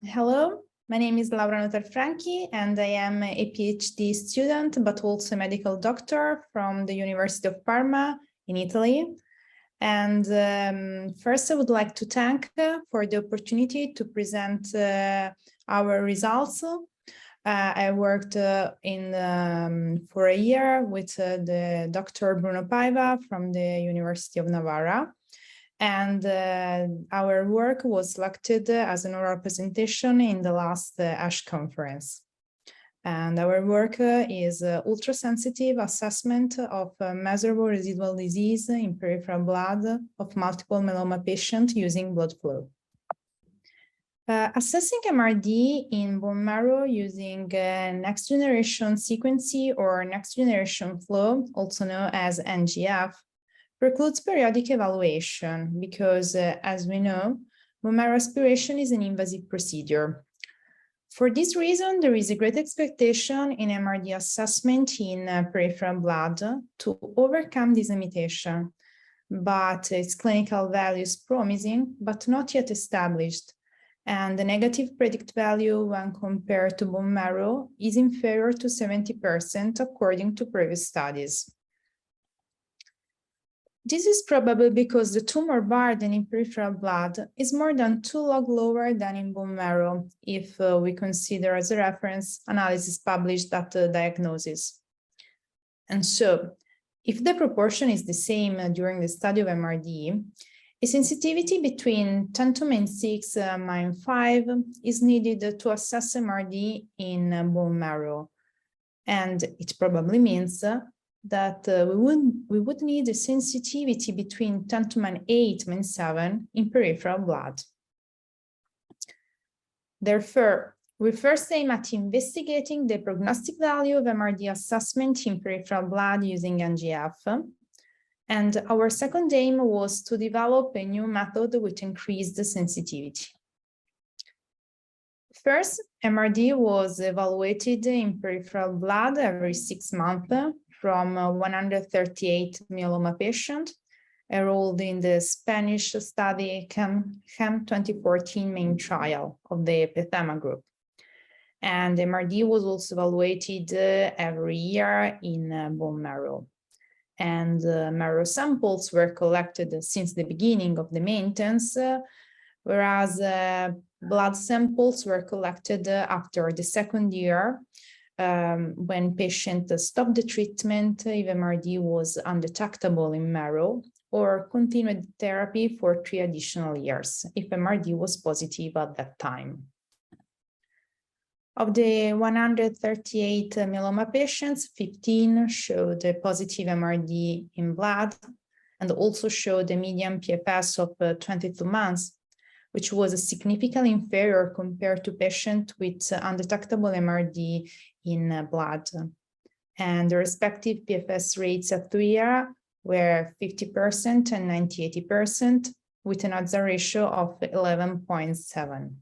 Hello, my name is Laura Notarfranchi, and I am a PhD student, but also a medical doctor from the University of Parma in Italy. And first, I would like to thank for the opportunity to present our results. I worked for a year with the Dr. Bruno Paiva from the University of Navarra. And our work was selected as an oral presentation in the last ASH conference. And our work is ultrasensitive assessment of measurable residual disease in peripheral blood of multiple myeloma patients using Bloodflow. Assessing MRD in bone marrow using next generation sequencing or next generation flow, also known as NGF, precludes periodic evaluation because, as we know, bone marrow aspiration is an invasive procedure. For this reason, there is a great expectation in MRD assessment in peripheral blood to overcome this limitation, but its clinical value is promising, but not yet established, and the negative predict value when compared to bone marrow is inferior to 70% according to previous studies. This is probably because the tumor burden in peripheral blood is more than 2 log lower than in bone marrow if we consider as a reference analysis published at the diagnosis. And so, if the proportion is the same during the study of MRD, a sensitivity between 10 to the - 5 is needed to assess MRD in bone marrow. And it probably means that we would need a sensitivity between 10 to the - 7 in peripheral blood. Therefore, we first aim at investigating the prognostic value of MRD assessment in peripheral blood using NGF. And our second aim was to develop a new method with increased sensitivity. First, MRD was evaluated in peripheral blood every 6 months from 138 myeloma patients enrolled in the Spanish study CHEM 2014 main trial of the PETHEMA group. And MRD was also evaluated every year in bone marrow. And marrow samples were collected since the beginning of the maintenance, whereas blood samples were collected after the second year when patient stopped the treatment if MRD was undetectable in marrow, or continued therapy for 3 additional years if MRD was positive at that time. Of the 138 myeloma patients, 15 showed a positive MRD in blood and also showed a median PFS of 22 months, which was significantly inferior compared to patients with undetectable MRD in blood. And the respective PFS rates at 2 years were 50% and 98%, with an odds ratio of 11.7.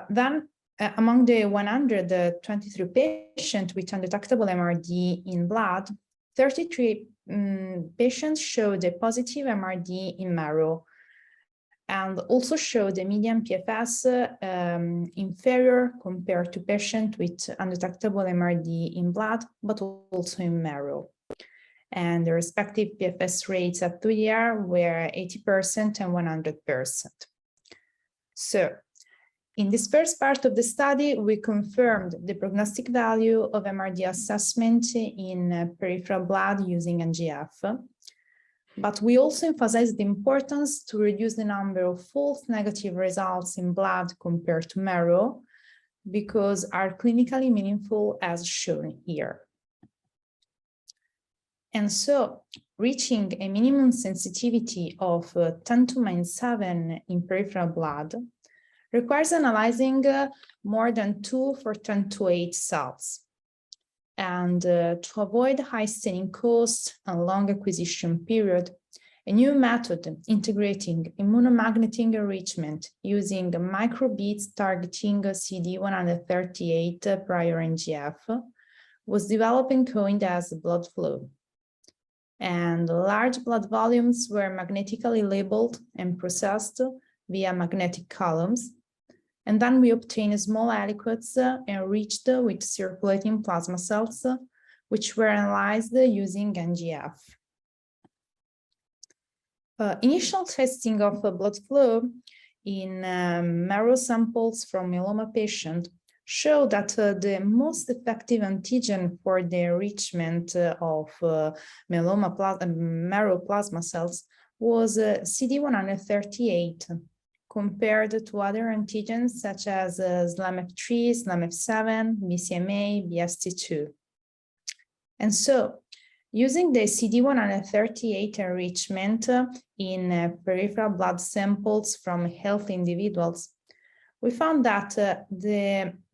Then, among the 123 patients with undetectable MRD in blood, 33 patients showed a positive MRD in marrow and also showed a median PFS inferior compared to patients with undetectable MRD in blood, but also in marrow. And the respective PFS rates at 2 years were 80% and 100%. So, in this first part of the study, we confirmed the prognostic value of MRD assessment in peripheral blood using NGF, but we also emphasized the importance to reduce the number of false negative results in blood compared to marrow, because are clinically meaningful as shown here. And so, reaching a minimum sensitivity of 10 to the - 7 in peripheral blood requires analyzing more than 2 for 10 to 8 cells. And to avoid high staining costs and long acquisition period, a new method integrating immunomagnetic enrichment using microbeads targeting CD138 prior NGF was developed and coined as Bloodflow. And large blood volumes were magnetically labeled and processed via magnetic columns And then we obtain small aliquots enriched with circulating plasma cells, which were analyzed using NGF. Initial testing of blood flow in marrow samples from myeloma patients show that the most effective antigen for the enrichment of marrow plasma cells was CD138, compared to other antigens such as SLAMF3, SLAMF7, BCMA, BST2. And so, using the CD138 enrichment in peripheral blood samples from healthy individuals, we found that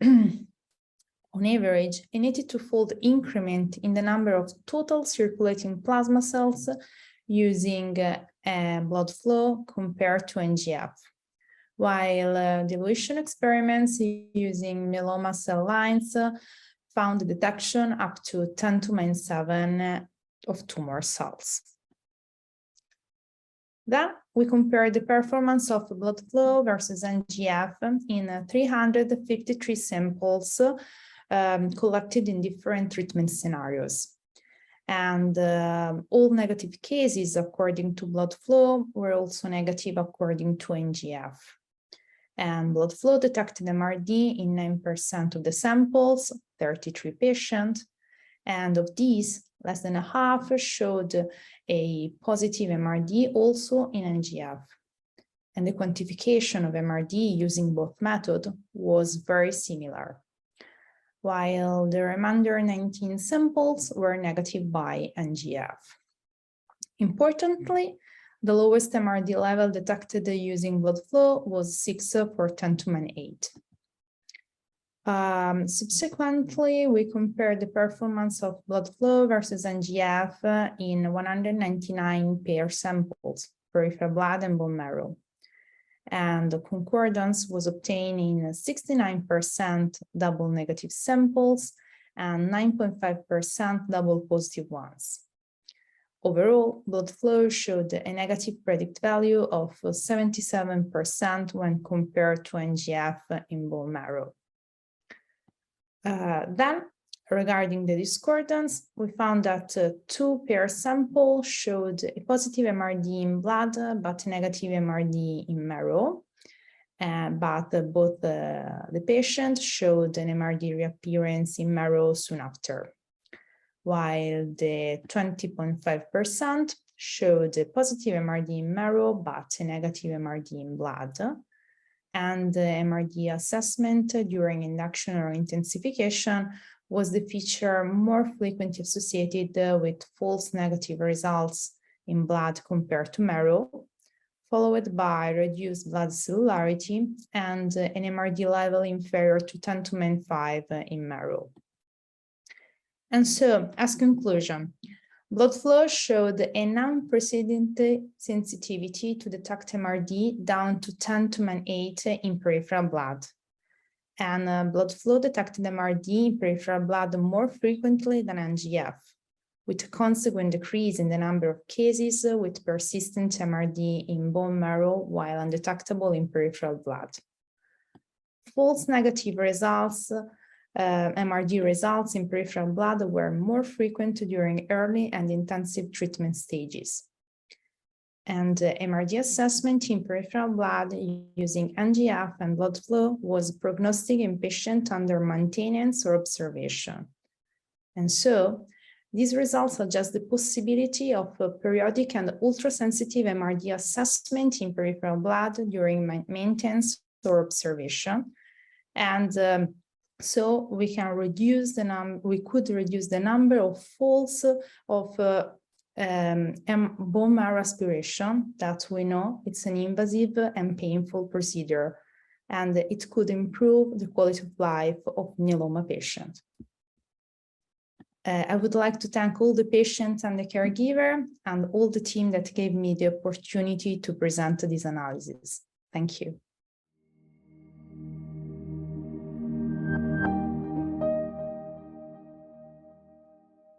on average, an 82-fold increment in the number of total circulating plasma cells using blood flow compared to NGF, while dilution experiments using myeloma cell lines found detection up to 10⁻⁷ of tumor cells. Then we compared the performance of blood flow versus NGF in 353 samples collected in different treatment scenarios. And all negative cases according to blood flow were also negative according to NGF. And blood flow detected MRD in 9% of the samples, 33 patients, and of these, less than a half showed a positive MRD also in NGF. And the quantification of MRD using both methods was very similar, while the remainder 19 samples were negative by NGF. Importantly, the lowest MRD level detected using blood flow was 6 for 10⁸. Subsequently, we compared the performance of blood flow versus NGF in 199 pair samples, peripheral blood and bone marrow. And the concordance was obtained in 69% double negative samples and 9.5% double positive ones. Overall, blood flow showed a negative predict value of 77% when compared to NGF in bone marrow. Then, regarding the discordance, we found that 2 pair samples showed a positive MRD in blood, but negative MRD in marrow. But both the patients showed an MRD reappearance in marrow soon after, while the 20.5% showed a positive MRD in marrow, but a negative MRD in blood. And the MRD assessment during induction or intensification was the feature more frequently associated with false negative results in blood compared to marrow, followed by reduced blood cellularity and an MRD level inferior to 10⁻⁵ in marrow. And so, as conclusion, blood flow showed an unprecedented sensitivity to detect MRD down to 10⁸ in peripheral blood. And blood flow detected MRD in peripheral blood more frequently than NGF, with a consequent decrease in the number of cases with persistent MRD in bone marrow while undetectable in peripheral blood. False negative results, MRD results in peripheral blood were more frequent during early and intensive treatment stages. And MRD assessment in peripheral blood using NGF and blood flow was prognostic in patients under maintenance or observation. And so, these results suggest the possibility of a periodic and ultrasensitive MRD assessment in peripheral blood during maintenance or observation. And so we can reduce we could reduce the number of falls of bone marrow aspiration that we know it's an invasive and painful procedure, and it could improve the quality of life of myeloma patients. I would like to thank all the patients and the caregiver and all the team that gave me the opportunity to present this analysis. Thank you.